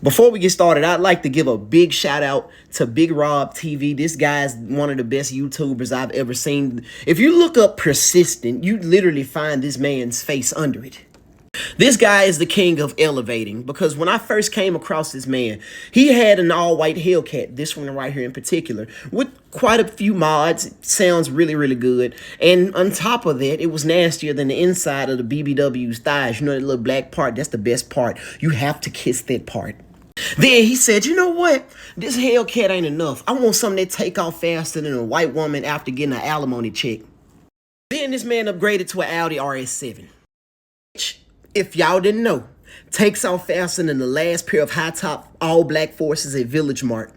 Before we get started, I'd like to give a big shout out to Big Rob TV. This guy's one of the best YouTubers I've ever seen. If you look up persistent, you literally find this man's face under it. This guy is the king of elevating, because when I first came across this man, he had an all-white Hellcat, this one right here in particular, with quite a few mods. It sounds really, really good. And on top of that, it was nastier than the inside of the BBW's thighs. You know that little black part? That's the best part. You have to kiss that part. Then he said, you know what? This Hellcat ain't enough. I want something that take off faster than a white woman after getting an alimony check. Then this man upgraded to an Audi RS7. If y'all didn't know, takes off faster than the last pair of high-top all-black Forces at Village Mart.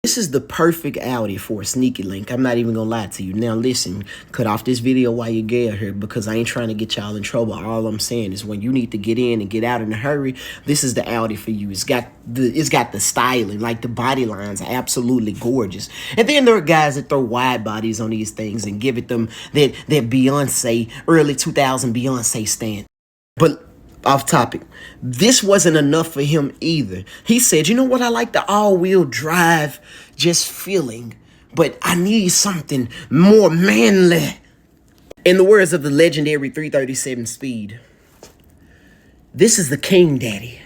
This is the perfect Audi for a sneaky link. I'm not even gonna lie to you. Now listen, cut off this video while you get here, because I ain't trying to get y'all in trouble. All I'm saying is when you need to get in and get out in a hurry, this is the Audi for you. It's got the styling, like the body lines are absolutely gorgeous. And then there are guys that throw wide bodies on these things and give it them that Beyonce, early 2000 Beyonce stand. But off topic, this wasn't enough for him either. He said, you know what, I like the all-wheel drive just feeling, but I need something more manly. In the words of the legendary 337 Speed, this is the king daddy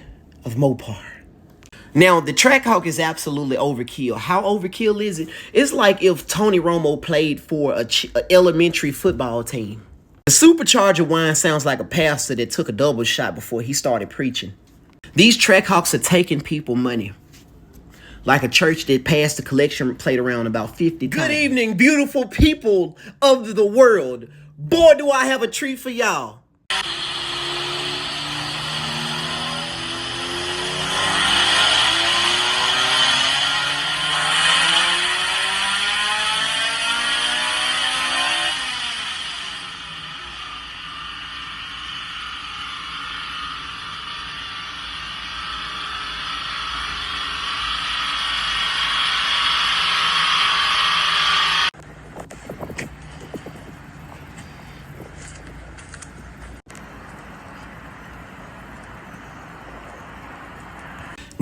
of Mopar. Now, the Trackhawk is absolutely overkill. How overkill is it? It's like if Tony Romo played for an elementary football team. The supercharger whine sounds like a pastor that took a double shot before he started preaching. These Trackhawks are taking people money, like a church that passed the collection plate around about 50 times. Good evening, beautiful people of the world. Boy, do I have a treat for y'all.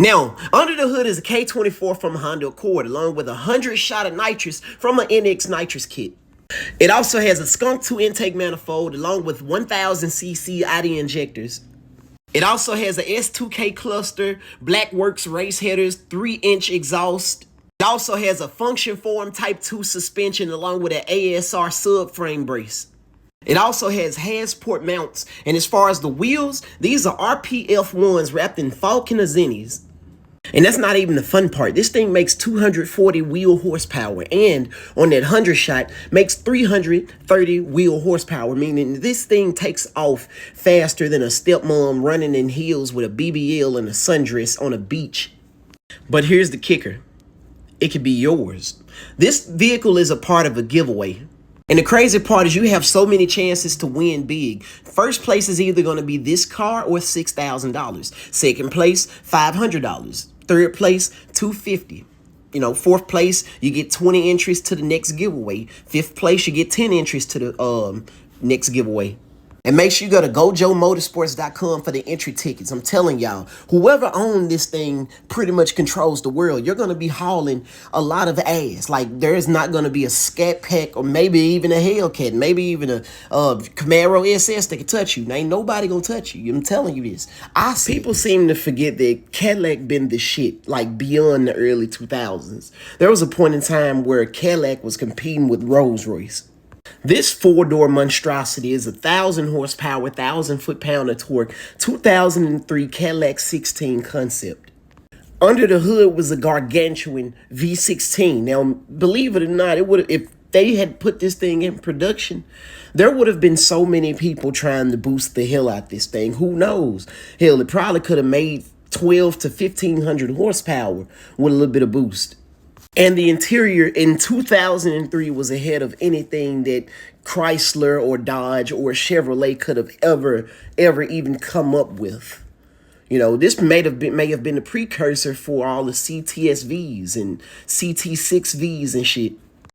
Now, under the hood is a K24 from a Honda Accord, along with 100 shot of nitrous from an NX nitrous kit. It also has a Skunk 2 intake manifold, along with 1000cc ID injectors. It also has a S2K cluster, Blackworks race headers, 3-inch exhaust. It also has a function form Type 2 suspension, along with an ASR subframe brace. It also has Hasport mounts, and as far as the wheels, these are RPF ones wrapped in Falcon Azenis. And that's not even the fun part. This thing makes 240 wheel horsepower, and on that 100 shot makes 330 wheel horsepower, meaning this thing takes off faster than a stepmom running in heels with a BBL and a sundress on a beach. But here's the kicker. It could be yours. This vehicle is a part of a giveaway. And the crazy part is you have so many chances to win big. First place is either going to be this car or $6,000. Second place, $500. Third place, $250. You know, fourth place, you get 20 entries to the next giveaway. Fifth place, you get 10 entries to the next giveaway. And make sure you go to gojomotorsports.com for the entry tickets. I'm telling y'all, whoever owned this thing pretty much controls the world. You're going to be hauling a lot of ass. Like, there is not going to be a Scat Pack or maybe even a Hellcat, maybe even a Camaro SS that can touch you. Ain't nobody going to touch you. I'm telling you this. People seem to forget that Cadillac been the shit, like beyond the early 2000s. There was a point in time where Cadillac was competing with Rolls-Royce. This four-door monstrosity is 1,000 horsepower, 1,000 foot-pound of torque, 2003 Cadillac 16 concept. Under the hood was a gargantuan V16. Now, believe it or not, it would if they had put this thing in production, there would have been so many people trying to boost the hell out this thing. Who knows? Hell, it probably could have made 12 to 1,500 horsepower with a little bit of boost. And the interior in 2003 was ahead of anything that Chrysler or Dodge or Chevrolet could have ever even come up with. You know, this may have been the precursor for all the CTSVs and CT6Vs and shit.